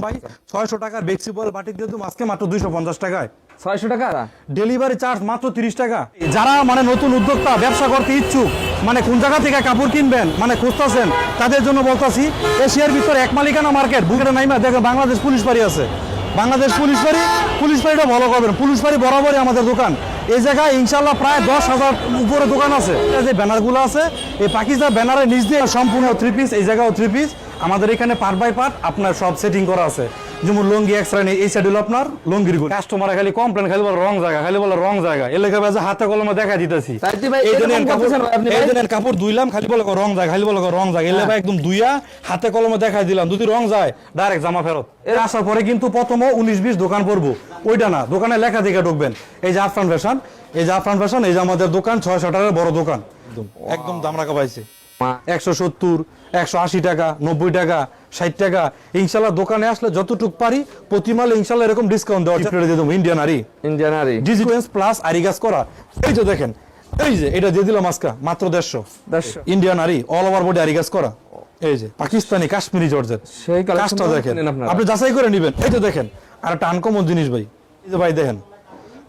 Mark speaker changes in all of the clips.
Speaker 1: ভাই 600 টাকার flexible batik দিয়ে তুমি আজকে মাত্র 250 টাকায়।
Speaker 2: 600 টাকা
Speaker 1: ডেলিভারি চার্জ মাত্র 30 টাকা। যারা মানে নতুন উদ্যোক্তা ব্যবসা করতে ইচ্ছুক, মানে কোন জায়গা থেকে কাপড় কিনবেন মানে খুঁজতেছেন, তাদের জন্য বলতাছি এশিয়ার ভিতরে এক মালিকানা মার্কেট বুকেটা নাইমা দেখেন বাংলাদেশ পুলিশ ফাঁড়ি আছে। বাংলাদেশ পুলিশ ফাঁড়িটা ভালো করবেন। পুলিশ ফাঁড়ি বরাবরই আমাদের দোকান। এই জায়গায় ইনশাল্লাহ প্রায় 10,000 উপরে দোকান আছে। যে ব্যানারগুলো আছে এই পাকিস্তান ব্যানারের নিচ দিয়ে সম্পূর্ণ 3 পিস, এই জায়গাও 3 পিস। আমাদের এখানে পার্ট বাই পার্ট আপনার সব সেটিং করা আছে। যেমন লঙ্গি এক্সট্রা নেই, এই সাইড হলো আপনার লঙ্গির গুলো। কাস্টমার খালি কমপ্লেন, খালি বলে রং জায়গা, খালি বলে রং জায়গা। এলাকা বাজে হাতে কলমে দেখা দিতেছি। এই দিনের কাপড় ধুইলাম, খালি বলে রং জায়গা, খালি বলে রং জায়গা। এলাকা একদম ধুইয়া হাতে কলমে দেখাই দিলাম, যদি রং যায় ডাইরেক্ট জামা ফেরত। এর আসার পরে কিন্তু প্রথম 19-20 দোকান পড়বো, ওইটা না, দোকানে লেখা দেখে ঢুকবেন। এই যে আফরান ফ্যাশন, এই যে আফরান ফ্যাশন, এই যে আমাদের দোকান 600 টাকার বড় দোকান। একদম দাম রাখা পাইছে 170, 180 টাকা, 90 টাকা, 60 টাকা। ইনশাল্লাহ দোকানে আসলে যতটুকু পারি প্রতি মালে ইনশাল্লাহ এরকম ডিসকাউন্ট দেওয়া দিয়ে দেবো। ইন্ডিয়ান আরি ডিজিটাল প্লাস আরি কাজ করা। এই যে দেখেন, এই যে এটা দিয়ে দিলাম আজকে মাত্র 150। ইন্ডিয়ান আরি অল ওভার বডি আরি কাজ করা। এই যে পাকিস্তানি কাশ্মীরি জর্জেট, সেই কাজটা দেখেন, আপনি যাচাই করে নেবেন। এই যে দেখেন আর একটা আনকমন জিনিস ভাই, এই যে ভাই দেখেন,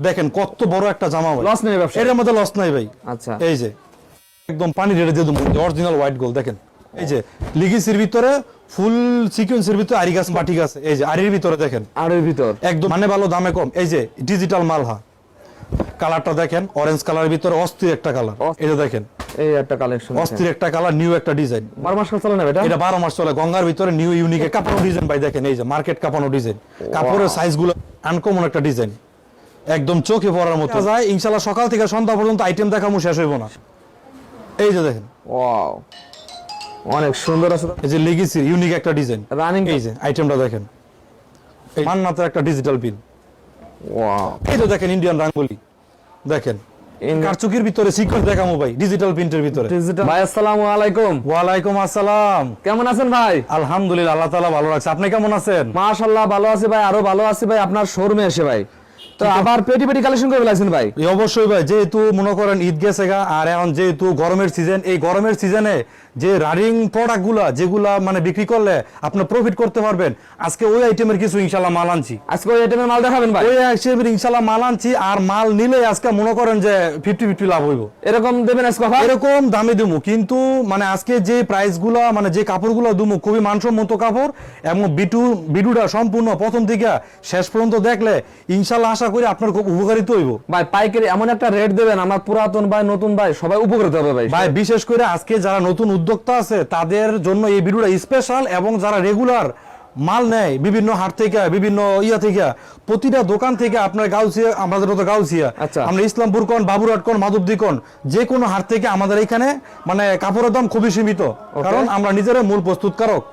Speaker 1: দেখেন কত বড় একটা জামা ভাই,
Speaker 2: লস নেই ব্যবসা,
Speaker 1: এর মধ্যে লস নাই ভাই।
Speaker 2: আচ্ছা,
Speaker 1: এই যে একদম পানি রেডে দিয়ে দেবো, অরিজিনাল হোয়াইট গোল্ড। দেখেন এই যে লিগিসির ভিতরে ফুল সিকোয়েন্সের ভিতরে আরি গাছ বাটিক আছে। এই যে আরির ভিতরে দেখেন,
Speaker 2: আরির ভিতর একদম
Speaker 1: মানে ভালো দামে কম। এই যে ডিজিটাল মালহা কালারটা দেখেন, অরেঞ্জ কালারের ভিতরে অস্থির একটা কালার। এই যে দেখেন
Speaker 2: এই একটা কালেকশন,
Speaker 1: অস্থির একটা কালার, নিউ একটা ডিজাইন।
Speaker 2: 12 মাস চলে না এটা?
Speaker 1: এটা 12 মাস চলে। গঙ্গার ভিতরে নিউ ইউনিক কাপানো ডিজাইন ভাই। দেখেন এই যে মার্কেট কাপানো ডিজাইন, কাপড়ের সাইজগুলো আনকমন একটা ডিজাইন, একদম চোখে পড়ার মতো যায়। ইনশাআল্লাহ সকাল থেকে সন্ধ্যা পর্যন্ত আইটেম দেখামু, শেষ হইব না। এই যে দেখেন,
Speaker 2: ওয়াও অনেক সুন্দর আছে।
Speaker 1: এই যে লেগিসির ইউনিক একটা ডিজাইন
Speaker 2: রানিং,
Speaker 1: এই যে আইটেমটা দেখেন, এই মান্নাতের একটা ডিজিটাল পিন।
Speaker 2: ওয়াও,
Speaker 1: এই যে দেখেন ইন্ডিয়ান রাঙ্গুলি, দেখেন কারচুকির ভিতরে সিকোয়েন্স দেখামু ভাই, ডিজিটাল প্রিন্টের ভিতরে।
Speaker 2: ভাই আসসালামু আলাইকুম।
Speaker 1: ওয়ালাইকুম আসসালাম।
Speaker 2: কেমন আছেন ভাই?
Speaker 1: আলহামদুলিল্লাহ, আল্লাহ তাআলা ভালো রাখছে। আপনি কেমন আছেন?
Speaker 2: মাশাআল্লাহ ভালো আছি ভাই, আরো ভালো আছি ভাই। আপনার শোরুমে এসে ভাই তো আবার পেটি পেটি কালেকশন করে ফেলাইছেন ভাই।
Speaker 1: অবশ্যই ভাই, যেহেতু মনে করেন ঈদ গেছে গা, আর এখন যেহেতু গরমের সিজন, এই গরমের সিজনে যে রানিং প্রোডাক্ট গুলা যেগুলা মানে বিক্রি করলে আপনি প্রফিট করতে পারবেন, আজকে ওই আইটেমের কিছু ইনশাআল্লাহ মাল আনছি।
Speaker 2: আজকে ওই আইটেমের মাল দেখাবেন ভাই?
Speaker 1: ওই আইটেমের ইনশাআল্লাহ মাল আনছি, আর মাল নিলে আজকে মনে করেন যে 50-50 লাভ হইব।
Speaker 2: এরকম দেবেন আজকে অফার?
Speaker 1: এরকম দামে দেবো, কিন্তু মানে আজকে যে প্রাইস গুলা মানে যে কাপড়গুলো দেবো খুবই মানসম্মত কাপড়, এবং ভিডিওটা সম্পূর্ণ প্রথম থেকে শেষ পর্যন্ত দেখলে ইনশাআল্লাহ আশা করি আপনার খুব উপকারিত হইব
Speaker 2: ভাই। পাইকারি এমন একটা রেট দেবেন আমার পুরাতন ভাই নতুন ভাই সবাই উপকৃত হবে ভাই।
Speaker 1: ভাই বিশেষ করে আজকে যারা নতুন উদ্যোক্তা আছে তাদের জন্য এই ভিডিওটা স্পেশাল, এবং যারা রেগুলার মাল নেয় বিভিন্ন হাট থেকে, বিভিন্ন থেকে, প্রতিটা দোকান থেকে আপনার গাউসিয়া, আমাদের তো গাউসিয়া, আমরা ইসলামপুর কোন, বাবুরহাট কোন, মাধবদী কোন, যে কোনো হাট থেকে আমাদের এখানে মানে কাপড়ের দাম খুবই সীমিত, কারণ আমরা নিজেরা মূল প্রস্তুতকারক।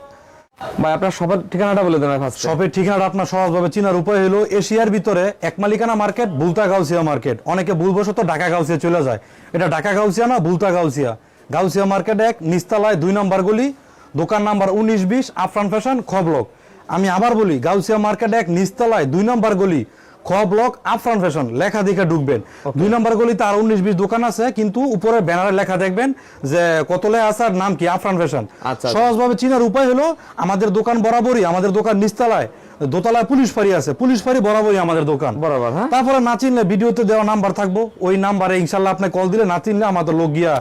Speaker 2: ভাই আপনার শপের ঠিকানাটা বলে দেন।
Speaker 1: শপের ঠিকানাটা আপনার সহজভাবে চিনার উপায় হলো এশিয়ার ভিতরে এক মালিকানা মার্কেট, বুলতা গাউসিয়া মার্কেট। অনেকে ভুলবশত ঢাকা গাউসিয়া চলে যায়, এটা ঢাকা গাউসিয়া না, বুলতা গাউসিয়া। গাউসিয়া মার্কেট 1 নিচতলায় 2 নম্বর গলি, দোকান নাম্বার 19-20 আফরান ফ্যাশন খ ব্লক। আমি আবার বলি, গাউসিয়া মার্কেট 1 নিচতলায় 2 নম্বর গলি, খ ব্লক আফরান ফ্যাশন, লেখা দেখে ঢুকবেন। 2 নম্বর গলিতে আর 19-20 দোকান আছে, কিন্তু উপরে ব্যানারে লেখা দেখবেন যে কতলে আসার নাম কি, আফরান ফ্যাশন। সহজভাবে চিনার উপায় হলো আমাদের দোকান বরাবরই, আমাদের দোকান নিচতলায়, দোতলায় পুলিশ ফাঁড়ি আছে, পুলিশ ফাঁড়ি বরাবরই আমাদের দোকান বরাবর। তারপরে না চিনলে ভিডিওতে দেওয়া নাম্বার থাকবো, ওই নাম্বারে ইনশাআল্লাহ আপনি কল দিলে, না চিনলে আমাদের লোক গিয়া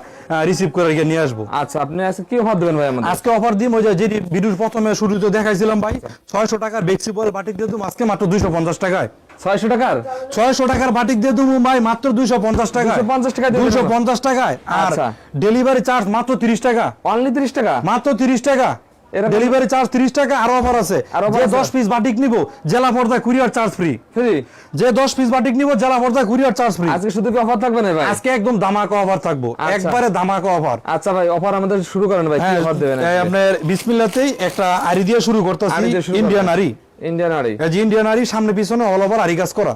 Speaker 1: রিসিভ করে গিয়ে নিয়ে আসবো।
Speaker 2: আচ্ছা, আপনি আজকে কি অফার দিবেন ভাই আমাদের?
Speaker 1: আজকে অফার দিই ওই যে ভিডিওর প্রথমে শুরুতে দেখাইছিলাম ভাই, 600 টাকার ফ্লেক্সিবল বাটিক দিয়ে তুমি আজকে মাত্র 250 টাকায়।
Speaker 2: 600 টাকার
Speaker 1: 600 টাকার বাটিক দিয়ে দেবো ভাই মাত্র 250 টাকায়। 250 টাকায়। আর ডেলিভারি চার্জ মাত্র 30 টাকা।
Speaker 2: অনলি 30 টাকা,
Speaker 1: মাত্র 30 টাকা ডেলিভারি চার্জ। 30 টাকা আরো অফার আছে। যে 10 পিস বাটিক নিব জেলা পর্দায় কুরিয়ার চার্জ ফ্রি। যে 10 পিস বাটিক নিব জেলা পর্দায় কুরিয়ার চার্জ ফ্রি।
Speaker 2: আজকে শুধু কি অফার থাকবে না ভাই? আজকে
Speaker 1: একদম ধামাকা অফার থাকবো, একবারে ধামাকা অফার।
Speaker 2: আচ্ছা ভাই, অফার আমাদের শুরু করেন ভাই, কি অফার দিবেন?
Speaker 1: আপনার বিসমিল্লাহতেই একটা আরি দিয়ে শুরু করতেছি। ইন্ডিয়ান আরি,
Speaker 2: ইন্ডিয়ান আরি,
Speaker 1: এই যে ইন্ডিয়ান আরি, সামনে পিছনে অল ওভার আরি কাজ করা।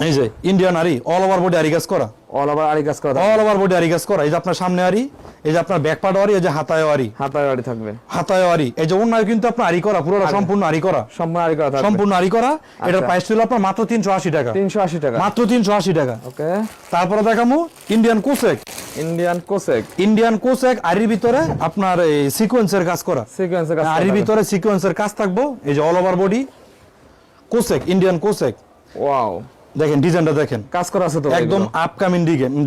Speaker 1: এই যে ইন্ডিয়ান আরি অল ওভার বডি আরি কাজ করা,
Speaker 2: অল ওভার আরি কাজ করা,
Speaker 1: অল ওভার বডি আরি কাজ করা। এই যে আপনার সামনে আরি, এই যে আপনার ব্যাক পার্ট আরি, এই যে হাতায় আরি,
Speaker 2: হাতায় আরি থাকবে,
Speaker 1: হাতায় আরি। এই যে ওন্নায় কিন্তু আপনার আরি করা, পুরো সম্পূর্ণ আরি করা,
Speaker 2: সম্পূর্ণ আরি করা থাকবে,
Speaker 1: সম্পূর্ণ আরি করা। এটার প্রাইস ছিল আপনার মাত্র 380 টাকা।
Speaker 2: 380 টাকা,
Speaker 1: মাত্র 380 টাকা।
Speaker 2: ওকে।
Speaker 1: তারপরে দেখামু ইন্ডিয়ান কোসেক।
Speaker 2: ইন্ডিয়ান কোসেক।
Speaker 1: ইন্ডিয়ান কোসেক আরির ভিতরে আপনার এই সিকোয়েন্সের কাজ করা,
Speaker 2: সিকোয়েন্সের কাজ
Speaker 1: আরির ভিতরে সিকোয়েন্সের কাজ থাকবো। এই যে all over body cosec, Indian cosec.
Speaker 2: Wow,
Speaker 1: দেখেন ডিজাইনটা দেখেন,
Speaker 2: কাজ করা আছে তো
Speaker 1: একদম আপকামিং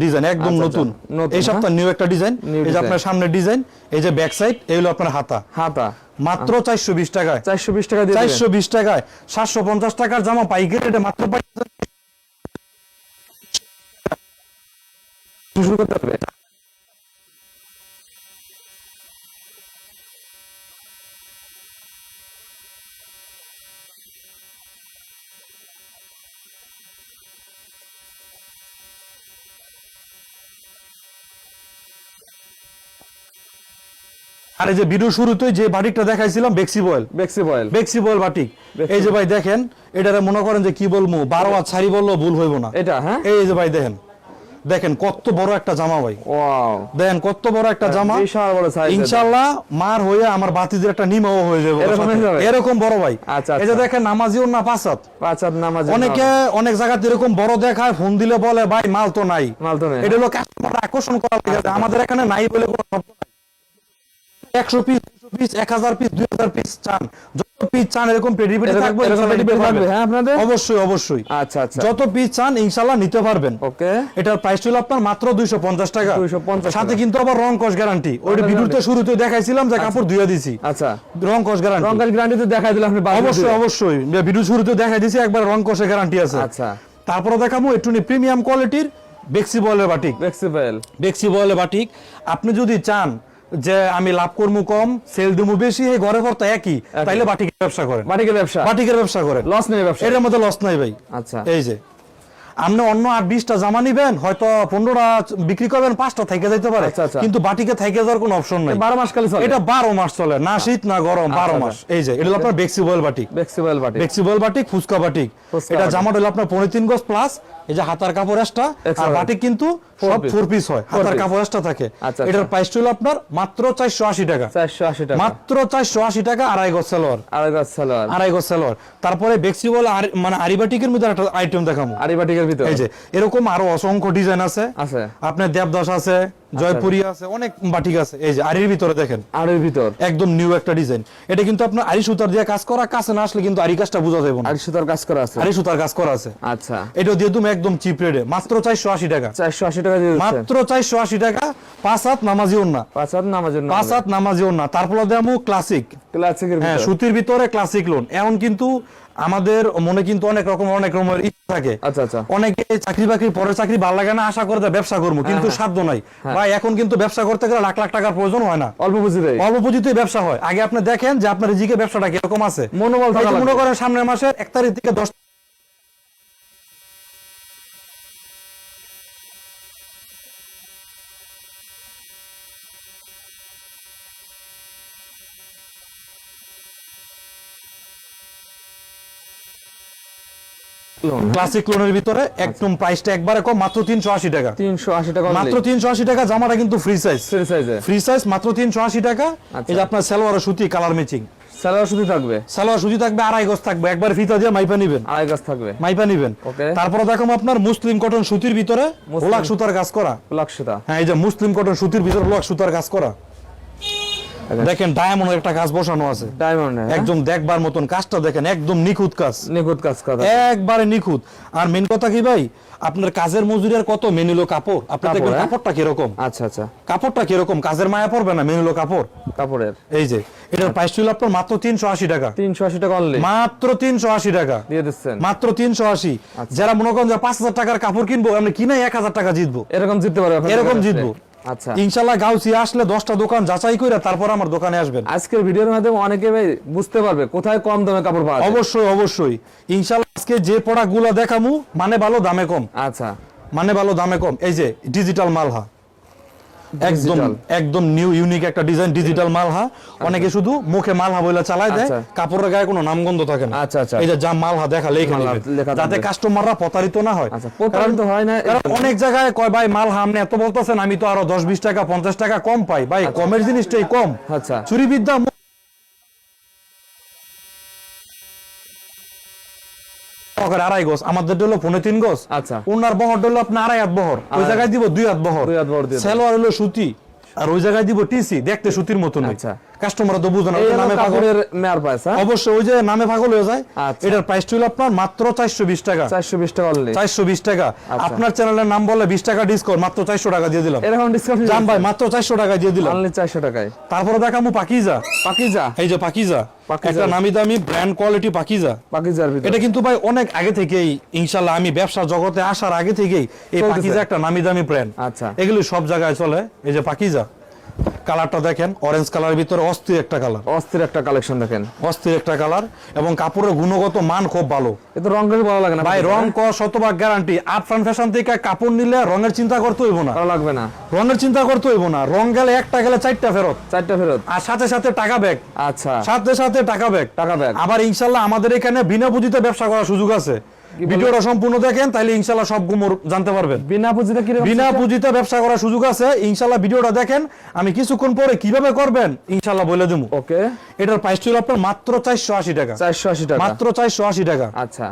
Speaker 1: ডিজাইন, একদম
Speaker 2: আচ্ছা,
Speaker 1: নতুন।
Speaker 2: নতুন,
Speaker 1: এই সপ্তাহ নিউ একটা ডিজাইন।
Speaker 2: New
Speaker 1: এই যে আপনার
Speaker 2: design।
Speaker 1: সামনের ডিজাইন, এই যে ব্যাক সাইড, এই হলো আপনার হাতা।
Speaker 2: হাতা
Speaker 1: মাত্র 420 টাকায়,
Speaker 2: 420 টাকা দিয়ে দিবেন।
Speaker 1: 420 টাকায় 750 টাকার জামা পাইকারি রেটে মাত্র
Speaker 2: শুরু করতে হবে।
Speaker 1: আর এই যে ভিডিও শুরুতে যে বাটিকটা দেখাইছিলাম বেক্সি বয়েল,
Speaker 2: বেক্সি বয়েল।
Speaker 1: বেক্সি বয়েল বাটিক। এই যে ভাই দেখেন, এটারে মনে করেন যে কি বলবো, 12 হাত শাড়ি বললেও ভুল হইব না।
Speaker 2: এটা হ্যাঁ,
Speaker 1: এই যে ভাই দেখেন, দেখেন কত বড় একটা জামা ভাই,
Speaker 2: ওয়াও,
Speaker 1: দেখেন কত বড় একটা জামা।
Speaker 2: বিশাল বড় সাইজ।
Speaker 1: ইনশাআল্লাহ মার হয়ে আমার বাতিদের একটা নিমাও হয়ে যাবে
Speaker 2: এরকম হয়ে যাবে?
Speaker 1: এরকম বড় ভাই।
Speaker 2: আচ্ছা,
Speaker 1: এই যে
Speaker 2: আচ্ছা।
Speaker 1: দেখেন নামাজিও না পাঁচাত,
Speaker 2: পাঁচ হাত নামাজ।
Speaker 1: অনেকে অনেক জায়গাতে এরকম বড় দেখায়, ফোন দিলে বলে ভাই মাল তো নাই।
Speaker 2: মাল তো নেই।
Speaker 1: এটা হলো কাস্টমার আকর্ষণ করা লাগে, আমাদের এখানে নাই বলে কোনো শব্দ নাই। 100 পিস, 200 পিস, 1000 পিস, 2000 পিস চান, যত পিস চান এরকম পেডি থাকবে,
Speaker 2: এরকম
Speaker 1: ইনশাআল্লাহ
Speaker 2: পেডি
Speaker 1: নিতে
Speaker 2: থাকবে,
Speaker 1: পারবেন।
Speaker 2: হ্যাঁ আপনাদের?
Speaker 1: অবশ্যই অবশ্যই,
Speaker 2: আচ্ছা আচ্ছা,
Speaker 1: যত পিস চান ইনশাআল্লাহ নিতে পারবেন।
Speaker 2: ওকে।
Speaker 1: এটার প্রাইস ছিল আপনার মাত্র 250 টাকা।
Speaker 2: 250
Speaker 1: সাথে
Speaker 2: টাকা।
Speaker 1: কিন্তু আবার রং কস গ্যারান্টি। ওই ভিডিওতে শুরুতে দেখাইছিলাম যে কাপড় ধুইয়া দিছি,
Speaker 2: আচ্ছা,
Speaker 1: রং কস গ্যারান্টি।
Speaker 2: রংকার গ্যারান্টি তো দেখাই দিলাম আপনি।
Speaker 1: অবশ্যই অবশ্যই, ভিডিও শুরুতে দেখাই দিছি, একবার রং কসের গ্যারান্টি আছে।
Speaker 2: আচ্ছা,
Speaker 1: তারপরে দেখাবো একটু প্রিমিয়াম কোয়ালিটির বেক্সি বয়েলের বাটিক।
Speaker 2: বেক্সি বয়েল।
Speaker 1: বেক্সি বয়েলের বাটিক আপনি যদি চান যে আমি লাভ করবো কম, সেল দিমু বেশি, এই ঘরে পড়তা একই, তাইলে বাটিকের ব্যবসা করেন।
Speaker 2: বাটিকের ব্যবসা,
Speaker 1: বাটিকের ব্যবসা করেন,
Speaker 2: লস নেই ব্যবসা।
Speaker 1: এর মধ্যে লস নাই ভাই।
Speaker 2: আচ্ছা,
Speaker 1: এই যে আপনি অন্য 8-20টা জামা নিবেন, হয়তো 15টা বিক্রি করবেন, 5টা থেকে যাইতে পারে,
Speaker 2: আচ্ছা, আচ্ছা।
Speaker 1: কিন্তু বাটিকে থেকে যাওয়ার কোনো অপশন নাই।
Speaker 2: 12 মাস খালি চলে।
Speaker 1: এটা 12 মাস চলে, না শীত না গরম, 12
Speaker 2: আচ্ছা,
Speaker 1: মাস। এই যে এটা হলো আপনার বেক্সি বয়েল বাটিক।
Speaker 2: বেক্সি বয়েল বাটিক।
Speaker 1: বেক্সি voile batik, fuchka batik.
Speaker 2: Fuchka
Speaker 1: এটা
Speaker 2: বাটিক।
Speaker 1: জামাটা হলো আপনার 3.5 গজ প্লাস, এই যে হাতার কাপড় এক্সট্রা,
Speaker 2: Extra
Speaker 1: আর
Speaker 2: হয়।
Speaker 1: বাটিক কিন্তু সব 4 পিস হয়, হাতার
Speaker 2: piece।
Speaker 1: কাপড় এক্সট্রা থাকে।
Speaker 2: আচ্ছা,
Speaker 1: এটার
Speaker 2: আচ্ছা।
Speaker 1: প্রাইস হলো আপনার মাত্র 480 টাকা।
Speaker 2: 480 টাকা।
Speaker 1: মাত্র 480 টাকা, আড়াই গজ সালোয়ার,
Speaker 2: আড়াই গজ সালোয়ার।
Speaker 1: আড়াই গজ সালোয়ার। তারপরে বেক্সি বয়েল মানে আরিবাটিকের মধ্যে একটা আইটেম দেখাবো।
Speaker 2: আড়াই বাটিকের ভিতর।
Speaker 1: এই যে এরকম আরো অসংখ্য ডিজাইন আছে,
Speaker 2: আছে।
Speaker 1: আপনার দেবদাস আছে, জয়পুরি আছে, অনেক বাটিক আছে। এই যে আরির ভিতরে দেখেন,
Speaker 2: আড়াইর ভিতর
Speaker 1: একদম নিউ একটা ডিজাইন। এটা কিন্তু আপনার আরি সুতার দিয়ে কাজ করা, কাছে না আসলে কিন্তু আরি কাজটা বোঝা যাবে না।
Speaker 2: আড়াই সুতার কাজ করা আছে।
Speaker 1: আরি সুতার কাজ করা আছে।
Speaker 2: আচ্ছা,
Speaker 1: এটা দিয়ে তুমি একদম চিপ রেটে মাত্র 480 টাকা।
Speaker 2: 480 টাকা দিয়ে দিচ্ছেন।
Speaker 1: মাত্র 480 টাকা, 5 হাত নামাজি ওন্না,
Speaker 2: পাঁচ হাত নামাজের জন্য।
Speaker 1: 5 হাত নামাজি ওন্না। তারপরে দেবো ক্লাসিক,
Speaker 2: ক্লাসিকের
Speaker 1: হ্যাঁ
Speaker 2: ভিতর।
Speaker 1: সুতির ভিতরে ক্লাসিক লোন। এখন কিন্তু আমাদের মনে কিন্তু অনেক রকমের ইচ্ছা থাকে।
Speaker 2: আচ্ছা আচ্ছা,
Speaker 1: অনেকে চাকরি বাকরি পরে চাকরি ভালো লাগে না, আশা করে যে ব্যবসা করবো, কিন্তু সাধ্য নাই ভাই। এখন কিন্তু ব্যবসা করতে গেলে লাখ লাখ টাকার প্রয়োজন হয় না,
Speaker 2: অল্প পুঁজিতে।
Speaker 1: অল্প পুঁজিতে ব্যবসা হয়। আগে আপনি দেখেন যে আপনার রিজিকে ব্যবসাটা কিরকম আছে।
Speaker 2: মনোবল থাকা
Speaker 1: এই যে মনে
Speaker 2: লাগবে।
Speaker 1: করেন সামনের মাসের 1 তারিখ থেকে 10 ক্লাসিক লোনের ভিতরে একদম প্রাইসটা একবারে কম, মাত্র 380 টাকা।
Speaker 2: 380 টাকা
Speaker 1: মাত্র 380 টাকা। জামাটা কিন্তু ফ্রি সাইজ,
Speaker 2: ফ্রি সাইজে।
Speaker 1: ফ্রি সাইজ, মাত্র 380 টাকা।
Speaker 2: আচ্ছা।
Speaker 1: এই যে আপনার সালোয়ার সুতি কালার ম্যাচিং,
Speaker 2: সালোয়ার সুতি থাকবে।
Speaker 1: সালোয়ার সুতি থাকবে, আড়াই গজ থাকবে, একবার ফিতা দিয়ে মাইপা নিবেন,
Speaker 2: আড়াই গজ থাকবে।
Speaker 1: মাইপা নিবেন।
Speaker 2: ওকে।
Speaker 1: তারপরে দেখো আপনার মুসলিম কটন সুতির ভিতরে ওলাক সুতার কাজ করা।
Speaker 2: ব্ল্যাক সুতা।
Speaker 1: হ্যাঁ, এই যে মুসলিম কটন সুতির ভিতরে ওলাক সুতার কাজ করা। দেখেন ডায়মন্ডের একটা কাজ বসানো আছে,
Speaker 2: ডায়মন্ড
Speaker 1: একদম দেখবার মতন। কাজটা দেখেন, একদম নিখুঁত কাজ,
Speaker 2: নিখুঁত কাজ করা।
Speaker 1: একবারে নিখুঁত। আর মেন কথা কি ভাই, আপনার কাজের মজুরির কত, মেনিলো কাপড়। আপনি দেখবেন
Speaker 2: হ্যাঁ?
Speaker 1: কাপড়টা কিরকম,
Speaker 2: আচ্ছা আচ্ছা,
Speaker 1: কাপড়টা কিরকম, কাজের মায়া পড়বে না, মেনিলো কাপড়।
Speaker 2: কাপড়ের।
Speaker 1: এই যে এটার প্রাইস ছিল আপনার মাত্র 380 টাকা।
Speaker 2: 380 টাকা অনলি
Speaker 1: মাত্র 380 টাকা
Speaker 2: দিয়ে দিচ্ছেন।
Speaker 1: মাত্র 380। যারা মনে করেন যে 5000 টাকার কাপড় কিনবো, আমি কিনে 1000 টাকা জিতবো,
Speaker 2: এরকম জিততে পারবে আপনার
Speaker 1: এরকম
Speaker 2: কাছে।
Speaker 1: জিতবো।
Speaker 2: আচ্ছা,
Speaker 1: ইনশাআল্লাহ গাউসি আসলে 10টা দোকান যাচাই করে তারপর আমার দোকানে আসবেন।
Speaker 2: আজকের ভিডিওর মাধ্যমে অনেকে ভাই বুঝতে পারবে কোথায় কম দামে কাপড় পাওয়া যায়।
Speaker 1: অবশ্যই অবশ্যই, ইনশাআল্লাহ আজকে যে প্রোডাক্টগুলো দেখামু মানে ভালো দামে কম,
Speaker 2: আচ্ছা,
Speaker 1: মানে ভালো দামে কম। এই যে ডিজিটাল মালহা, একদম
Speaker 2: Digital।
Speaker 1: একদম নিউ ইউনিক একটা ডিজাইন, ডিজিটাল মালহা। অনেকে শুধু মুখে মালহা বলে চালায় দেয়,
Speaker 2: আচ্ছা।
Speaker 1: কাপড়ের গায়ে কোনো নামগন্ধ থাকে না।
Speaker 2: আচ্ছা, আচ্ছা।
Speaker 1: এই যে যা মালহা দেখা লেখা
Speaker 2: মালহা
Speaker 1: নেবেন,
Speaker 2: লেখা
Speaker 1: যাতে
Speaker 2: থাকবে।
Speaker 1: কাস্টমাররা প্রতারিত না হয়।
Speaker 2: আচ্ছা, প্রতারিত হয় না।
Speaker 1: কারণ অনেক জায়গায় কয় ভাই মালহা আপনি এত বলতেছেন, আমি তো আরো 10-20 টাকা 50 টাকা কম পাই। ভাই কমের জিনিসটাই কম।
Speaker 2: আচ্ছা,
Speaker 1: চুরি বিদ্যা সহকারে 2.5 গজ, আমাদের হলো 3.5 গজ।
Speaker 2: আচ্ছা।
Speaker 1: ওনার বহর হলো আপনার 2.5 হাত বহর, ওই জায়গায় দিব 2 হাত বহর।
Speaker 2: 2 হাত বহর দিয়ে দেন।
Speaker 1: সালোয়ার হলো সুতি, আর ওই জায়গায় দিব টিসি, দেখতে সুতির মতন।
Speaker 2: আচ্ছা।
Speaker 1: কাস্টমার তো বুঝে না,
Speaker 2: এই হলো
Speaker 1: নামে পাগল।
Speaker 2: কাপড়ের মেয়ার প্রাইস, হ্যাঁ?
Speaker 1: অবশ্যই ওই যে নামে পাগল হয়ে যায়।
Speaker 2: আচ্ছা।
Speaker 1: এটার প্রাইসটা হলো আপনার মাত্র 420 টাকা।
Speaker 2: 420 টাকা অনলি।
Speaker 1: 420 টাকা।
Speaker 2: আচ্ছা।
Speaker 1: আপনার চ্যানেলের নাম বললে 20 টাকা ডিসকাউন্ট, মাত্র 400 টাকা দিয়ে দিলাম।
Speaker 2: এরকম ডিসকাউন্ট
Speaker 1: জান ভাই, মাত্র 400 টাকা দিয়ে দিলাম।
Speaker 2: অনলি 400 টাকায়।
Speaker 1: তারপরে দেখামু পাকিজা।
Speaker 2: পাকিজা।
Speaker 1: এই যে পাকিজা,
Speaker 2: পাকিজা।
Speaker 1: একটা নামি দামি ব্র্যান্ড কোয়ালিটি পাকিজা।
Speaker 2: পাকিজার ভিতর।
Speaker 1: এটা কিন্তু ভাই অনেক আগে থেকেই, ইনশাআল্লাহ আমি ব্যবসা জগতে আসার আগে থেকেই এই
Speaker 2: চলতেছে।
Speaker 1: পাকিজা একটা নামি দামি ব্র্যান্ড।
Speaker 2: আচ্ছা।
Speaker 1: এগুলো সব জায়গায় চলে। এই যে পাকিজা, কালারটা দেখেন, অরেঞ্জ কালারের ভিতরে অস্থির একটা কালার।
Speaker 2: অস্থির একটা কালেকশন দেখেন।
Speaker 1: অস্থির একটা কালার, এবং কাপড়ের গুণগত মান খুব ভালো।
Speaker 2: এ তো রং করে ভালো লাগে না
Speaker 1: ভাই রং কর শতভাগ গ্যারান্টি। আফরান ফ্যাশন থেকে কাপড় নিলে রঙের চিন্তা করতে হইব না,
Speaker 2: ভালো লাগবে না।
Speaker 1: রঙের চিন্তা করতে হইব না। রং গেলে একটা গেলে 4টা ফেরত,
Speaker 2: 4টা ফেরত।
Speaker 1: আর সাথে সাথে টাকা ব্যাক।
Speaker 2: আচ্ছা।
Speaker 1: সাথে সাথে টাকা ব্যাক।
Speaker 2: টাকা ব্যাক।
Speaker 1: আবার ইনশাআল্লাহ আমাদের এখানে বিনা পুঁজিতে ব্যবসা করার সুযোগ আছে। ভিডিওটা সম্পূর্ণ দেখেন, তাইলে ইনশাআল্লাহ সব গুমর জানতে পারবেন।
Speaker 2: বিনা পুঁজিতে কি রকম?
Speaker 1: বিনা পুঁজিতে ব্যবসা করার সুযোগ আছে। ইনশাআল্লাহ ভিডিওটা দেখেন, আমি কিছুক্ষণ পরে কিভাবে করবেন ইনশাআল্লাহ বলে দেবো।
Speaker 2: ওকে।
Speaker 1: এটার প্রাইস ছিল আপনার মাত্র 480 টাকা।
Speaker 2: 480 টাকা।
Speaker 1: মাত্র 480 টাকা।
Speaker 2: আচ্ছা।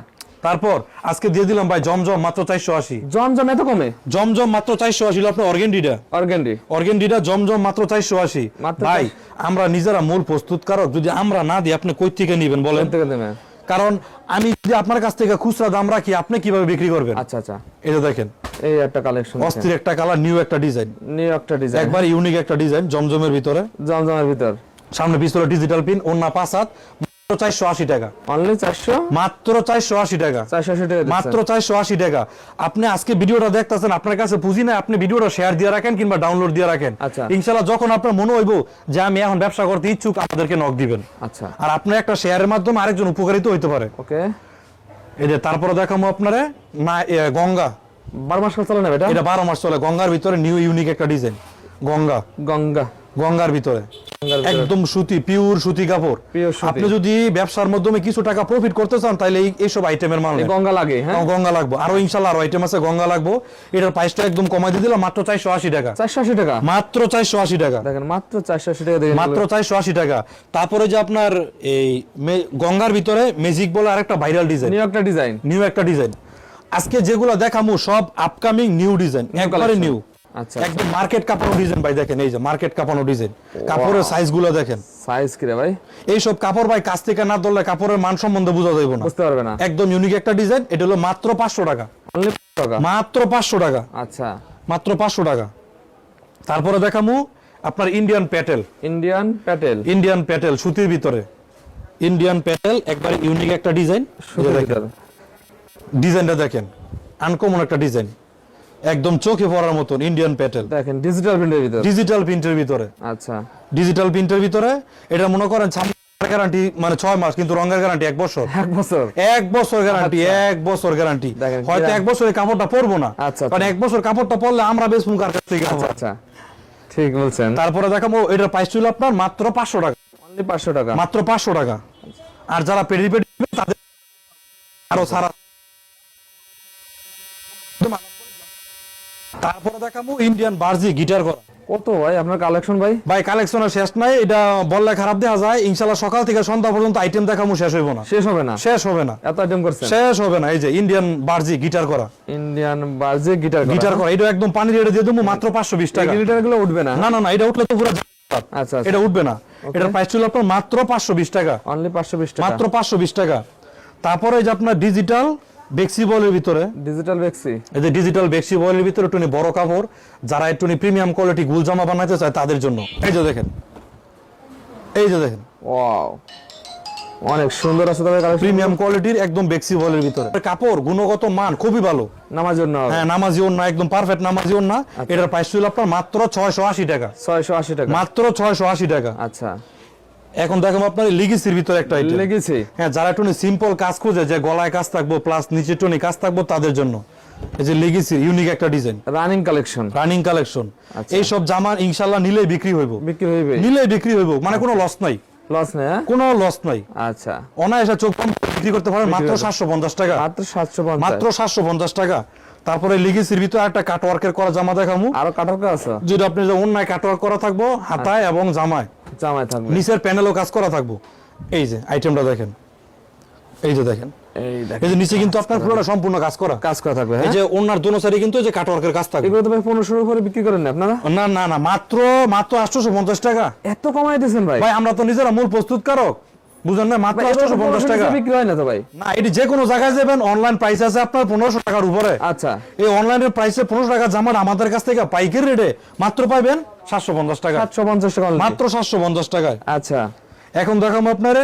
Speaker 1: তারপর আজকে দিয়ে দিলাম ভাই জমজম, মাত্র 480।
Speaker 2: জমজম এত কমে?
Speaker 1: জমজম মাত্র 480 হলো আপনার অর্গেন্ডিটা।
Speaker 2: অর্গানডি।
Speaker 1: অর্গেন্ডিটা জমজম মাত্র 480।
Speaker 2: মাত্র
Speaker 1: ভাই আমরা নিজেরা মূল প্রস্তুতকারক, যদি আমরা না দিই আপনি কই থেকে নেবেন বলেন?
Speaker 2: থেকে দেবে।
Speaker 1: কারণ আমি যদি আপনার কাছ থেকে খুচরা দাম রাখি, আপনি কিভাবে বিক্রি করবেন?
Speaker 2: আচ্ছা আচ্ছা।
Speaker 1: এই যে দেখেন,
Speaker 2: এই একটা কালেকশন।
Speaker 1: অস্থির একটা কালার, নিউ একটা ডিজাইন,
Speaker 2: নিউ একটা ডিজাইন।
Speaker 1: একবার ইউনিক একটা ডিজাইন জমজমের ভিতরে।
Speaker 2: জমজমের ভিতর।
Speaker 1: সামনে পিছনে ডিজিটাল পিন, ওন্না 5 হাত, মাত্র 480 টাকা।
Speaker 2: অনলি 400।
Speaker 1: মাত্র 480 টাকা।
Speaker 2: 480 টাকা।
Speaker 1: মাত্র 480 টাকা। আপনি আজকে ভিডিওটা দেখতেছেন, আপনার কাছে পুঁজি না, আপনি ভিডিওটা শেয়ার দিয়ে রাখেন কিংবা ডাউনলোড দিয়ে রাখেন।
Speaker 2: আচ্ছা।
Speaker 1: ইনশাআল্লাহ যখন আপনার মনে হইব যে আমি এখন ব্যবসা করতে ইচ্ছুক, আমাদেরকে নক দিবেন।
Speaker 2: আচ্ছা।
Speaker 1: আর আপনার একটা শেয়ারের মাধ্যমে আরেকজন উপকারিত হইতে পারে।
Speaker 2: ওকে।
Speaker 1: এই যে তারপরে দেখাবো আপনারে না গঙ্গা।
Speaker 2: 12 মাস চলে না এটা?
Speaker 1: এটা 12 মাস চলে। গঙ্গার ভিতরে নিউ ইউনিক একটা ডিজাইন। গঙ্গা।
Speaker 2: গঙ্গা।
Speaker 1: গঙ্গার ভিতরে
Speaker 2: গঙ্গার ভিতরে।
Speaker 1: একদম সুতি, পিওর সুতি কাপড়।
Speaker 2: Pure সুতি।
Speaker 1: আপনি যদি ব্যবসার মাধ্যমে কিছু টাকা প্রফিট করতে চান, তাহলে এইসব আইটেমের মাল
Speaker 2: এই
Speaker 1: নেন।
Speaker 2: গঙ্গা লাগে, হ্যাঁ?
Speaker 1: গঙ্গা লাগবে আরো, ইনশাআল্লাহ আরো আইটেম আছে গঙ্গা লাগবে। এটার প্রাইসটা একদম কমাই দিয়ে দিলাম, মাত্র 480 টাকা।
Speaker 2: 480 টাকা।
Speaker 1: মাত্র 480 টাকা।
Speaker 2: দেখেন মাত্র 480 টাকা দেখেন।
Speaker 1: মাত্র 480 টাকা। তারপরে যে আপনার এই গঙ্গার ভিতরে ম্যাজিক বলে আরেকটা ভাইরাল ডিজাইন,
Speaker 2: নিউ একটা ডিজাইন।
Speaker 1: নিউ একটা ডিজাইন। আজকে যেগুলো দেখামু সব আপকামিং নিউ ডিজাইন, একবারে
Speaker 2: collection।
Speaker 1: নিউ।
Speaker 2: আচ্ছা।
Speaker 1: একদম মার্কেট কাঁপানো ডিজাইন ভাই, দেখেন এই যে মার্কেট কাঁপানো ডিজাইন। কাপড়ের সাইজ গুলো দেখেন।
Speaker 2: সাইজ কি রে ভাই?
Speaker 1: এই সব কাপড় ভাই কাছ থেকে না ধরলে কাপড়ের মান সম্বন্ধে বোঝা যাবে না,
Speaker 2: বুঝতে পারবে না।
Speaker 1: একদম ইউনিক একটা ডিজাইন। এটা হলো মাত্র 500 টাকা।
Speaker 2: অনলি টাকা।
Speaker 1: মাত্র 500 টাকা।
Speaker 2: আচ্ছা।
Speaker 1: মাত্র 500 টাকা। তারপরে দেখামু আপনার Indian Patel.
Speaker 2: Indian Patel.
Speaker 1: Indian Patel সুতির ভিতরে। ইন্ডিয়ান প্যাটেল একবার ইউনিক একটা ডিজাইন।
Speaker 2: সুতির ভিতর।
Speaker 1: ডিজাইনটা দেখেন, আনকমন একটা ডিজাইন, একদম চোখে পড়ার মতন। ইন্ডিয়ান প্যাটেল
Speaker 2: দেখেন ডিজিটাল প্রিন্টের ভিতর।
Speaker 1: ডিজিটাল প্রিন্টের ভিতরে।
Speaker 2: আচ্ছা।
Speaker 1: ডিজিটাল প্রিন্টের ভিতরে। এটা মনে করেন গ্যারান্টি মানে 6 মাস, কিন্তু রঙের গ্যারান্টি 1 বছর।
Speaker 2: 1 বছর।
Speaker 1: 1 বছর গ্যারান্টি,
Speaker 2: আচ্ছা।
Speaker 1: 1 বছর গ্যারান্টি।
Speaker 2: দেখেন,
Speaker 1: হয়তো 1 বছরে কাপড়টা পরবো না,
Speaker 2: আচ্ছা,
Speaker 1: কারণ 1 বছর কাপড়টা পরলে আমরা বেশ মুখ কার কাছ থেকে।
Speaker 2: আচ্ছা আচ্ছা, ঠিক বলছেন।
Speaker 1: তারপরে দেখাবো এটার প্রাইস ছিল আপনার মাত্র 500 টাকা।
Speaker 2: অনলি 500 টাকা।
Speaker 1: মাত্র 500 টাকা। আর যারা পেডি পেডি তাদের আরো সারা। তারপরে দেখাবো ইন্ডিয়ান বার্জি গিটার করা।
Speaker 2: কত ভাই আপনার কালেকশন ভাই?
Speaker 1: ভাই কালেকশনের শেষ নাই, এটা বললে খারাপ দেখা যায়। ইনশাআল্লাহ সকাল থেকে সন্ধ্যা পর্যন্ত আইটেম দেখাবো, শেষ হইব না।
Speaker 2: শেষ হবে না।
Speaker 1: শেষ হবে না।
Speaker 2: এত আইটেম করছেন?
Speaker 1: শেষ হবে না। এই যে ইন্ডিয়ান বার্জি গিটার করা।
Speaker 2: ইন্ডিয়ান বাজে গিটার করা।
Speaker 1: গিটার করা, এটা একদম পানি রেটে দিয়ে দেবো মাত্র 520 টাকা।
Speaker 2: গিটার গুলো উঠবে না?
Speaker 1: না না না, এটা উঠলে তো পুরো
Speaker 2: আচ্ছা আচ্ছা।
Speaker 1: এটা উঠবে না। এটার প্রাইস ছিল আপনার মাত্র 520 টাকা।
Speaker 2: অনলি 520 টাকা।
Speaker 1: মাত্র 520 টাকা। তারপরে এই যে আপনার ডিজিটাল বেক্সি বলের ভিতরে।
Speaker 2: ডিজিটাল বেক্সি।
Speaker 1: এই যে ডিজিটাল বেক্সি বলের ভিতরে একটু বড় কাপড়, যারা একটু প্রিমিয়াম কোয়ালিটি গুল জামা বানাতে চায় তাদের জন্য। এই যে দেখেন, এই যে দেখেন,
Speaker 2: ওয়াও, অনেক সুন্দর আছে তবে কালেকশন।
Speaker 1: প্রিমিয়াম কোয়ালিটির একদম বেক্সি বলের ভিতরে। কাপড় গুণগত মান খুবই ভালো।
Speaker 2: নামার জন্য?
Speaker 1: হ্যাঁ, নামাজি ওন্না, একদম পারফেক্ট নামাজি ওন্না। এটার প্রাইস ছিল আপনার মাত্র 680 টাকা।
Speaker 2: 680 টাকা।
Speaker 1: মাত্র 680 টাকা।
Speaker 2: আচ্ছা।
Speaker 1: এখন দেখো আপনার লিগিসির ভিতরে একটা আইটেম।
Speaker 2: লেগেছে।
Speaker 1: হ্যাঁ, যারা একটু সিম্পল কাজ খুঁজে, যে গলায় কাজ থাকবো প্লাস নিচে টনি কাজ থাকবো, তাদের জন্য এই যে লিগিসির ইউনিক একটা design,
Speaker 2: running collection.
Speaker 1: Running collection. এই সব জামা ইনশাআল্লাহ নিলেই বিক্রি হইব।
Speaker 2: বিক্রি হইবে?
Speaker 1: নিলেই বিক্রি হইব, মানে কোনো লস নাই।
Speaker 2: লস নেই? হ্যাঁ,
Speaker 1: কোনো লস নাই।
Speaker 2: আচ্ছা।
Speaker 1: অনায়াসে চোখ বন্ধ করে বিক্রি করতে পারেন মাত্র 750 টাকা।
Speaker 2: মাত্র 750।
Speaker 1: মাত্র 750 টাকা। তারপরে লিগিসির ভিতরে একটা কাটওয়ার্কের করা জামা দেখামু।
Speaker 2: আরো কাটার কাজ আছে?
Speaker 1: যদি আপনি যে অন্যায় কাটওয়ার্ক করা থাকবো হাতায় এবং জামায়,
Speaker 2: জামায় থাকবে।
Speaker 1: নিচের প্যানেলও কাজ করা থাকবো। এই যে আইটেমটা দেখেন, এই যে দেখেন,
Speaker 2: এই
Speaker 1: এই যে নিচে কিন্তু আপনার পুরোটা সম্পূর্ণ কাজ করা
Speaker 2: থাকবে।
Speaker 1: এই
Speaker 2: হ্যাঁ,
Speaker 1: যে ওনার দোনো সাইডে কিন্তু এই যে কাটওয়ার্কের কাজ থাকবে।
Speaker 2: এগুলো তো ভাই 1500 উপরে বিক্রি করেন না আপনারা?
Speaker 1: না না না, মাত্র 850 টাকা।
Speaker 2: এত কমাই দিয়েছেন ভাই?
Speaker 1: ভাই আমরা তো নিজেরা মূল প্রস্তুতকারক, বুঝেন না, মাত্র
Speaker 2: ভাই, এগুলো তো
Speaker 1: 850 টাকা।
Speaker 2: 1500 বিক্রি হয় না তো ভাই?
Speaker 1: না, এটি যে কোনো জায়গায় যাবেন অনলাইন প্রাইস আছে আপনার 1500 টাকার উপরে।
Speaker 2: আচ্ছা,
Speaker 1: এই অনলাইনের প্রাইসে 1500 টাকা জামার আমাদের কাছ থেকে পাইকারি রেটে মাত্র পাইবেন 750 টাকা।
Speaker 2: 750 টাকা only?
Speaker 1: মাত্র 750 টাকায়।
Speaker 2: আচ্ছা,
Speaker 1: এখন দেখাবো আপনারে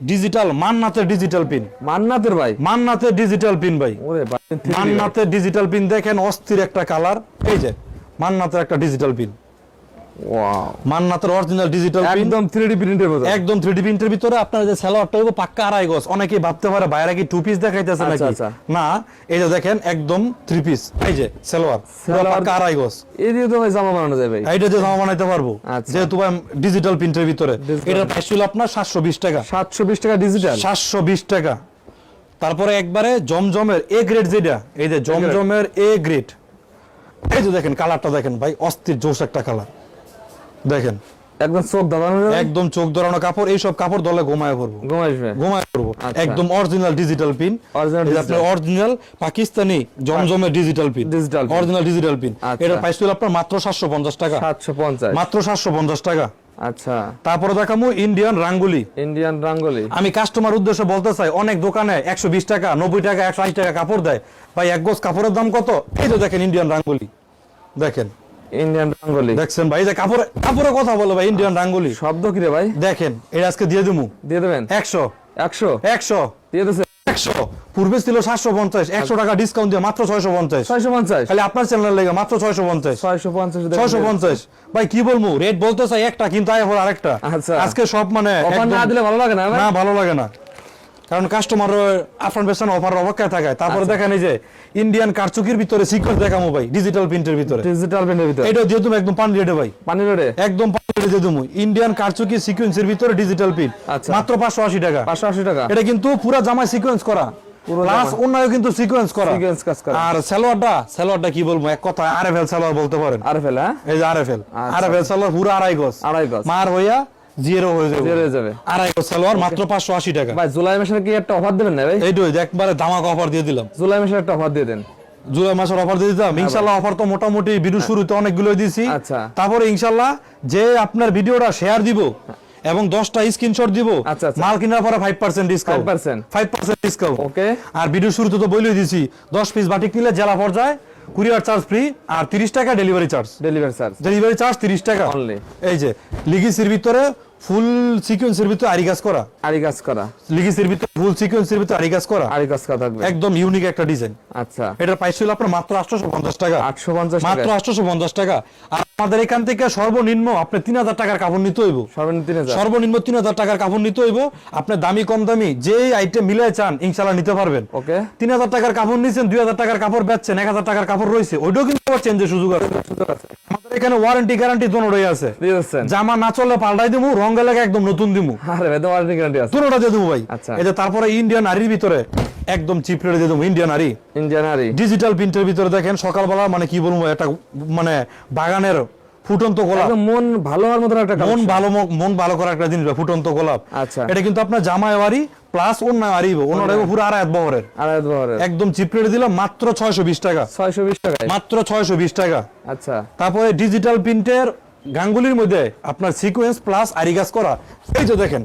Speaker 1: ডিজিটাল মান্নাতের ডিজিটাল পিন।
Speaker 2: মান্নাতের ভাই?
Speaker 1: মান্নাতের ডিজিটাল পিন ভাই,
Speaker 2: ওরে ভাই,
Speaker 1: মান্নাতের ডিজিটাল পিন দেখেন, অস্থির একটা কালার। এই যে মান্নাতের একটা ডিজিটাল পিন,
Speaker 2: ওয়াও,
Speaker 1: মান্নাতের অরিজিনাল ডিজিটাল পিন,
Speaker 2: একদম 3D প্রিন্টের মতো।
Speaker 1: একদম 3D প্রিন্টের ভিতরে। আপনার যে সালোয়ারটা হইব পাক্কা আড়াই গজ। অনেকেই ভাবতে পারে বাইরে কি 2 পিস দেখাইতেছে
Speaker 2: আচ্ছা,
Speaker 1: নাকি,
Speaker 2: আচ্ছা।
Speaker 1: না, এই যে দেখেন একদম 3 পিস। এই যে সালোয়ার পুরো পাক্কা আড়াই গজ।
Speaker 2: এই দিয়ে তো ভাই জামা বানানো যায় ভাই?
Speaker 1: এইটা যে জামা বানাইতে পারবো,
Speaker 2: আচ্ছা।
Speaker 1: যেহেতু ভাই ডিজিটাল প্রিন্টের ভিতরে। এটার প্রাইস ছিল আপনার 720 টাকা।
Speaker 2: 720 টাকা ডিজিটাল?
Speaker 1: 720 টাকা। তারপরে একবারে জমজমের এ গ্রেড, যেটা এই যে জমজমের এ গ্রেড, এই যে দেখেন কালারটা দেখেন ভাই, অস্থির জোশ একটা কালার দেখেন,
Speaker 2: একদম চোখ দাবানো যাবে?
Speaker 1: একদম চোখ ধরানো কাপড়। এই সব কাপড় দলে ঘুমায় পড়বো,
Speaker 2: ঘুমাইবে?
Speaker 1: ঘুমায় পড়বো।
Speaker 2: আচ্ছা।
Speaker 1: একদম অরিজিনাল ডিজিটাল পিন,
Speaker 2: Original
Speaker 1: এই যে আপনার অরিজিনাল পাকিস্তানি জমজমের digital pin,
Speaker 2: Digital pin।
Speaker 1: Original digital pin.
Speaker 2: আচ্ছা।
Speaker 1: এটার প্রাইস ছিল আপনার মাত্র 750 টাকা।
Speaker 2: 750?
Speaker 1: মাত্র 750 টাকা।
Speaker 2: আচ্ছা,
Speaker 1: তারপরে দেখাবো ইন্ডিয়ান রাঙ্গুলি।
Speaker 2: ইন্ডিয়ান রাঙ্গলি?
Speaker 1: আমি কাস্টমার উদ্দেশ্যে বলতে চাই, অনেক দোকানে 120 টাকা, 90 টাকা, 180 টাকা কাপড় দেয় ভাই। এক গজ কাপড়ের দাম কত? এই যে দেখেন ইন্ডিয়ান রাঙ্গুলি, দেখেন,
Speaker 2: ইন্ডিয়ান রাঙ্গলি
Speaker 1: দেখছেন ভাই, এই যে কাপড়ের কথা বলে ভাই, ইন্ডিয়ান রাঙ্গুলি।
Speaker 2: শব্দ কি রে ভাই?
Speaker 1: দেখেন এটা আজকে দিয়ে দেবো
Speaker 2: দিয়ে দেবেন?
Speaker 1: 100
Speaker 2: 100
Speaker 1: 100
Speaker 2: দিয়ে দিছে?
Speaker 1: 100। পূর্বে ছিল 750, 100 টাকা ডিসকাউন্ট দিয়ে মাত্র 650।
Speaker 2: 650?
Speaker 1: খালি আপনার চ্যানেলের লেগে মাত্র 650।
Speaker 2: 650?
Speaker 1: 650 ভাই, কি বলবো, রেট বলতে চাই একটা, কিন্তু আয় আরেকটা।
Speaker 2: আচ্ছা।
Speaker 1: আজকে সব মানে
Speaker 2: অফার না
Speaker 1: একদম-
Speaker 2: দিলে ভালো লাগে না ভাই?
Speaker 1: না, ভালো লাগে না, কারণ কাস্টমার আফরান বেসন অফার অপেক্ষায় থাকে। তারপরে দেখেন এই যে ইন্ডিয়ান কারচুকির ভিতরে সিকোয়েন্স দেখামো ভাই, ডিজিটাল প্রিন্টের ভিতরে।
Speaker 2: ডিজিটাল প্রিন্টের ভিতর?
Speaker 1: এটা দিয়ে তুমি একদম পানি রেটে ভাই,
Speaker 2: পানি রেটে?
Speaker 1: একদম পানি রেটে দিয়ে তুমি। ইন্ডিয়ান কারচুকি সিকোয়েন্সের ভিতরে ডিজিটাল প্রিন্ট,
Speaker 2: আচ্ছা।
Speaker 1: মাত্র 580 টাকা।
Speaker 2: 580 টাকা?
Speaker 1: এটা কিন্তু পুরো জামায় সিকোয়েন্স করা, প্লাস অন্যায় কিন্তু সিকোয়েন্স করা।
Speaker 2: সিকোয়েন্স কাজ করা।
Speaker 1: আর সালোয়ারটা কি বলবো, এক কথা আরএফএল সালোয়ার বলতে পারেন।
Speaker 2: আরএফএল? হ্যাঁ,
Speaker 1: এই যে আরএফএল,
Speaker 2: আচ্ছা।
Speaker 1: আরএফএল সালোয়ার পুরো আড়াই গজ,
Speaker 2: আড়াই গজ।
Speaker 1: মার হইয়া জিরো হয়ে যাবে,
Speaker 2: বের হয়ে যাবে।
Speaker 1: আড়াই গজ সালোয়ার মাত্র 580 টাকা।
Speaker 2: ভাই জুলাই মাসের কি একটা অফার দিবেন না ভাই?
Speaker 1: এইটাই একবারে ধামাকা অফার দিয়ে দিলাম।
Speaker 2: জুলাই মাসের একটা অফার দিয়ে দেন।
Speaker 1: জুলাই মাসের অফার দিয়ে দিতাম ইনশাল্লাহ। অফার তো মোটামুটি ভিডিও শুরুতে অনেকগুলো দিছি।
Speaker 2: আচ্ছা।
Speaker 1: তারপরে ইনশাল্লাহ যে আপনার ভিডিওটা শেয়ার দিব এবং 10টা স্ক্রিনশট দিব,
Speaker 2: আচ্ছা, আচ্ছা।
Speaker 1: মাল কেনার পরে 5% ডিসকাউন্ট,
Speaker 2: 5%?
Speaker 1: 5% ডিসকাউন্ট।
Speaker 2: ওকে।
Speaker 1: আর ভিডিও শুরুতে তো বলেই দিছি 10 পিস বাটিক নিলে জেলা পর্যায়ে কুরিয়ার চার্জ ফ্রি, আর 30 টাকা delivery charge.
Speaker 2: Delivery charge?
Speaker 1: Delivery charge 30 টাকা
Speaker 2: Only?
Speaker 1: এই যে লিগিসের ভিতরে ফুল সিকোয়েন্সের ভিতরে আরি কাজ করা,
Speaker 2: আরি কাজ করা?
Speaker 1: লিগিসের ভিতরে ফুল সিকোয়েন্সের ভিতরে আরি কাজ করা,
Speaker 2: আরি কাজ করা থাকবে?
Speaker 1: একদম ইউনিক একটা ডিজাইন।
Speaker 2: আচ্ছা।
Speaker 1: এটার প্রাইস ছিল আপনার মাত্র 850 টাকা।
Speaker 2: 850 টাকা?
Speaker 1: মাত্র 850 টাকা। আর আমাদের এখান থেকে সর্বনিম্ন আপনি 3000 টাকার কাপড় নিতে হইব।
Speaker 2: সর্বনিম্ন 3000?
Speaker 1: সর্বনিম্ন 3000 টাকার কাপড় নিতে হইব। আপনি দামি কম দামি যে আইটেম মিলাই চান ইনশাআল্লাহ নিতে পারবেন।
Speaker 2: ওকে।
Speaker 1: 3000 টাকার কাপড় নিছেন, 2000 টাকার কাপড় বেচছেন, 1000 টাকার কাপড় রইছে, ওইটাও কিন্তু আবার চেঞ্জের সুযোগ আছে। আমাদের এখানে ওয়ারেন্টি গ্যারান্টি দুটোই আছে।
Speaker 2: দিয়ে দিচ্ছেন?
Speaker 1: জামা না চললে পাল্টাই দিমু, রং গেলে একদম নতুন দিমু।
Speaker 2: আরে ভাই, ওয়ারেন্টি গ্যারান্টি আছে?
Speaker 1: দুটোটা দিয়ে দেবো ভাই।
Speaker 2: আচ্ছা।
Speaker 1: এই যে তারপরে ইন্ডিয়ান আরির ভিতরে একদম চিপ রেটে দিয়ে দেবো, ইন্ডিয়ান আরি
Speaker 2: ইন্ডিয়ান আরি?
Speaker 1: ডিজিটাল প্রিন্টের ভিতরে দেখেন, সকালবেলা মানে কি বলবো, একটা মানে বাগানের ফুটন্ত গোলাপ,
Speaker 2: একদম মন ভালো হওয়ার মতো একটা
Speaker 1: মন ভালো করা একটা জিনিস, ফুটন্ত গোলাপ।
Speaker 2: আচ্ছা।
Speaker 1: এটা কিন্তু আপনার জামায় আরি প্লাস অন্যায় আরি, অন্যটা পুরো আড়াই বহরের,
Speaker 2: আড়াই বহরের?
Speaker 1: একদম চিপ রেটে দিলাম মাত্র 620 টাকা।
Speaker 2: 620 টাকায়?
Speaker 1: মাত্র 620 টাকা।
Speaker 2: আচ্ছা।
Speaker 1: তারপরে ডিজিটাল প্রিন্টের গাঙ্গুলির মধ্যে আপনার সিকোয়েন্স প্লাস আরি কাজ করা, এই যে দেখেন,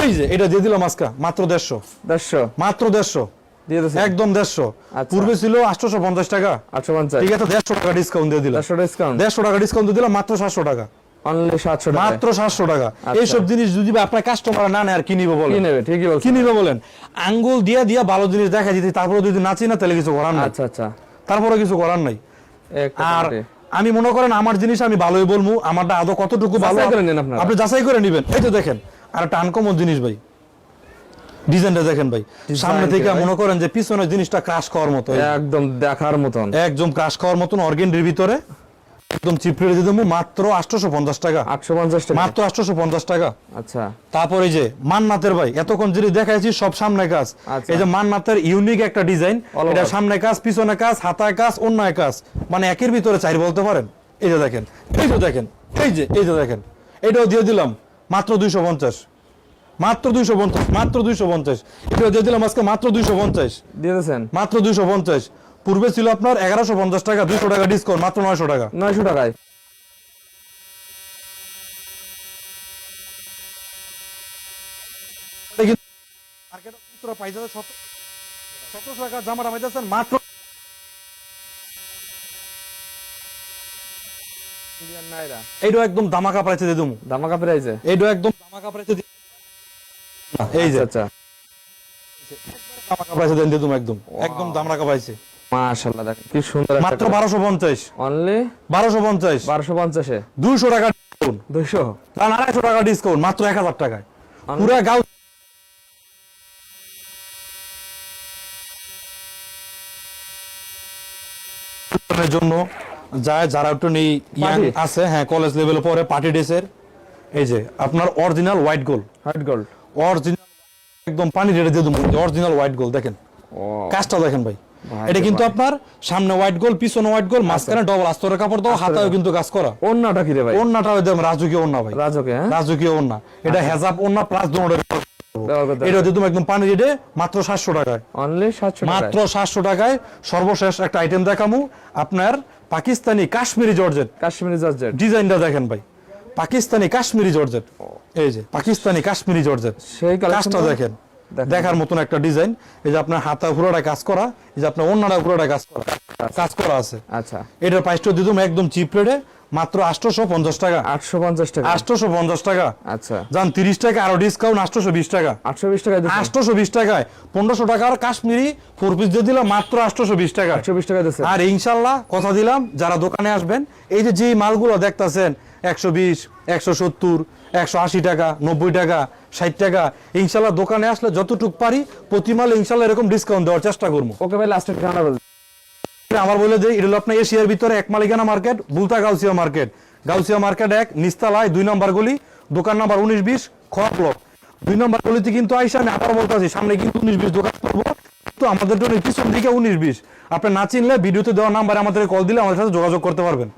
Speaker 1: এই যে এটা দিয়ে দিলাম আজকে মাত্র 150।
Speaker 2: 150?
Speaker 1: মাত্র 150,
Speaker 2: দিয়ে দিচ্ছেন?
Speaker 1: একদম 150।
Speaker 2: আচ্ছা।
Speaker 1: পূর্বে ছিল 850 টাকা,
Speaker 2: 850?
Speaker 1: ঠিক আছে 150 টাকা ডিসকাউন্ট দিয়ে দিলাম।
Speaker 2: 150 ডিসকাউন্ট?
Speaker 1: 150 টাকা ডিসকাউন্ট দিয়ে দিলাম মাত্র 700 টাকা।
Speaker 2: অনলি 700 টাকা?
Speaker 1: মাত্র 700 টাকা।
Speaker 2: আচ্ছা।
Speaker 1: এইসব জিনিস যদি আপনার কাস্টমার না নেয় আর কি নিবে বলেন?
Speaker 2: কি নেবে? ঠিকই বলছেন।
Speaker 1: কি নিবে বলেন? আঙ্গুল দিয়া দিয়া ভালো জিনিস দেখা দিতে, তারপরে যদি নাচি না তাহলে কিছু করার নাই।
Speaker 2: আচ্ছা আচ্ছা।
Speaker 1: তারপরে কিছু করার নাই।
Speaker 2: একটা
Speaker 1: আর
Speaker 2: মিনিটে।
Speaker 1: আমি মনে করেন আমার জিনিস আমি ভালোই বলবো, আমারটা আদৌ কতটুকু ভালো
Speaker 2: যাচাই করে নেন আপনারা।
Speaker 1: আপনি যাচাই করে নেবেন। এই তো দেখেন, আর একটা আনকমন জিনিস ভাই, ডিজাইনটা দেখেন ভাই, সামনে থেকে মনে করেন যে পিছনের জিনিসটা ক্রাশ খাওয়ার মতো,
Speaker 2: একদম দেখার মতন,
Speaker 1: একদম ক্রাশ খাওয়ার মতন অর্গেন্ডির ভিতরে একদম চিপ রেটে দিয়ে দেবো মাত্র 850 টাকা।
Speaker 2: 850 টাকা?
Speaker 1: মাত্র 850 টাকা।
Speaker 2: আচ্ছা।
Speaker 1: তারপর এই যে মান্নাতের ভাই, এতক্ষণ যদি দেখাইছি সব সামনে কাজ,
Speaker 2: আচ্ছা।
Speaker 1: এই যে মান্নাতের ইউনিক একটা ডিজাইন,
Speaker 2: All
Speaker 1: এটা
Speaker 2: over।
Speaker 1: সামনে কাজ, পিছনে কাজ, হাতায় কাজ, অন্যায় কাজ, মানে একের ভিতরে চাই বলতে পারেন। এই যে দেখেন, এই যে দেখেন, এই যে দেখেন, এটাও দিয়ে দিলাম মাত্র 250। মাত্র 250, মাত্র 250। এটা দিয়ে দিলাম আজকে মাত্র 250,
Speaker 2: দিয়ে দিয়েছেন
Speaker 1: মাত্র 250। পূর্বে ছিল আপনার 1150 টাকা, 200 টাকা ডিসকাউন্ট, মাত্র 900 টাকা।
Speaker 2: 900 টাকায়।
Speaker 1: মার্কেটে খুচরা পাইকারি 1700 টাকা জামাটা পাইতেছেন মাত্র।
Speaker 2: ইন্ডিয়ান নাইরা
Speaker 1: এইটা একদম দামাকা প্রাইসে দিয়ে দেবো,
Speaker 2: দামাকা প্রাইসে।
Speaker 1: এইটা একদম দামাকা প্রাইসে দিয়ে, এই যে
Speaker 2: আচ্ছা
Speaker 1: দামাকা প্রাইসে দিয়ে দেবো, একদম একদম দামাকা প্রাইসে।
Speaker 2: মাশাআল্লাহ, দেখেন কি সুন্দর একটা
Speaker 1: মাত্র 1250,
Speaker 2: অনলি
Speaker 1: 1250,
Speaker 2: 1250 এ
Speaker 1: 200 টাকা ডিসকাউন্ট,
Speaker 2: 200
Speaker 1: না 250 টাকা ডিসকাউন্ট, মাত্র 1000 টাকায় পুরা গাউ জন্য যায় যারা একটু নেই ইয়াং
Speaker 2: Party?
Speaker 1: আছে, হ্যাঁ কলেজ লেভেলে পরে পার্টি ড্রেসের। এই যে আপনার original white gold,
Speaker 2: white gold.
Speaker 1: Original একদম পানি রেটে দিয়ে দেবো, অরিজিনাল হোয়াইট গোল্ড। দেখেন
Speaker 2: ও
Speaker 1: কাজটা দেখেন ভাই,
Speaker 2: ভাই
Speaker 1: এটা
Speaker 2: রে
Speaker 1: কিন্তু
Speaker 2: ভাই।
Speaker 1: আপনার সামনে হোয়াইট গোল্ড, পিছনে হোয়াইট গোল্ড, মাঝখানে ডবল আস্তরের কাপড় দাও, হাতায়ও কিন্তু কাজ করা।
Speaker 2: ওন্নাটা কি রে ভাই?
Speaker 1: ওন্নাটা একদম রাজকীয় ওন্না ভাই,
Speaker 2: রাজকে, হ্যাঁ
Speaker 1: রাজকীয় ওন্না। এটা হেজাব ওন্না প্লাস দোনোটা,
Speaker 2: ব্যবহার করতে
Speaker 1: এটা দিয়ে তুমি একদম পানি রেটে মাত্র 700 টাকায়,
Speaker 2: অনলি 700 টাকা।
Speaker 1: মাত্র 700 টাকায়। সর্বশেষ একটা আইটেম দেখামু আপনার, পাকিস্তানি কাশ্মীরি জর্জেট।
Speaker 2: কাশ্মীরি জর্জেট।
Speaker 1: ডিজাইনটা দেখেন ভাই, পাকিস্তানি কাশ্মীরি জর্জেট। এই যে পাকিস্তানি কাশ্মীরি জর্জেট,
Speaker 2: সেই
Speaker 1: কাজটা দেখেন, দেখার মতন একটা ডিজাইন। এই যে আপনার হাতা পুরোটা কাজ করা, এই যে আপনার অন্যটা পুরোটা কাজ করা আছে।
Speaker 2: আচ্ছা
Speaker 1: এটার প্রাইসটা দিলাম একদম চিপ রেটে, মাত্র 850 টাকা,
Speaker 2: 850 টাকা।
Speaker 1: 850 টাকা।
Speaker 2: আচ্ছা
Speaker 1: যান 30 টাকা আরো ডিসকাউন্ট, 820 টাকা,
Speaker 2: 820 টাকা দিছেন।
Speaker 1: 820 টাকায় 1500 টাকার কাশ্মীরি 4 পিস দিয়ে দিলাম মাত্র 820 টাকা।
Speaker 2: 820 টাকা দিছেন।
Speaker 1: আর ইনশাল্লাহ কথা দিলাম, যারা দোকানে আসবেন, এই যে মালগুলো দেখতাছেন 120, 170, 180 টাকা, 90 টাকা, 60 টাকা, ইনশাল্লাহ দোকানে আসলে যতটুক পারি প্রতি মালে ইনশাল্লাহ এরকম ডিসকাউন্ট দেওয়ার চেষ্টা করবো।
Speaker 2: ওকে ভাই, লাস্টের ঠিকানা বলুন।
Speaker 1: আমার বলে যে এটা হলো আপনার এশিয়ার ভিতরে এক মালিকানা market, বুলতা Gausia market. Gausia market 1 নিস্তালায় 2 নম্বর গলি, দোকান নাম্বার 19-20 খ ব্লক। 2 নম্বর গলিতে কিন্তু আইসা আমি আবার বলতেছি, সামনে কিন্তু 19-20 দোকান করবো, তো আমাদের জন্য পিছন দিকে 19-20। আপনি না চিনলে ভিডিওতে দেওয়া নাম্বারে আমাদের কল দিলে আমাদের সাথে যোগাযোগ করতে পারবেন।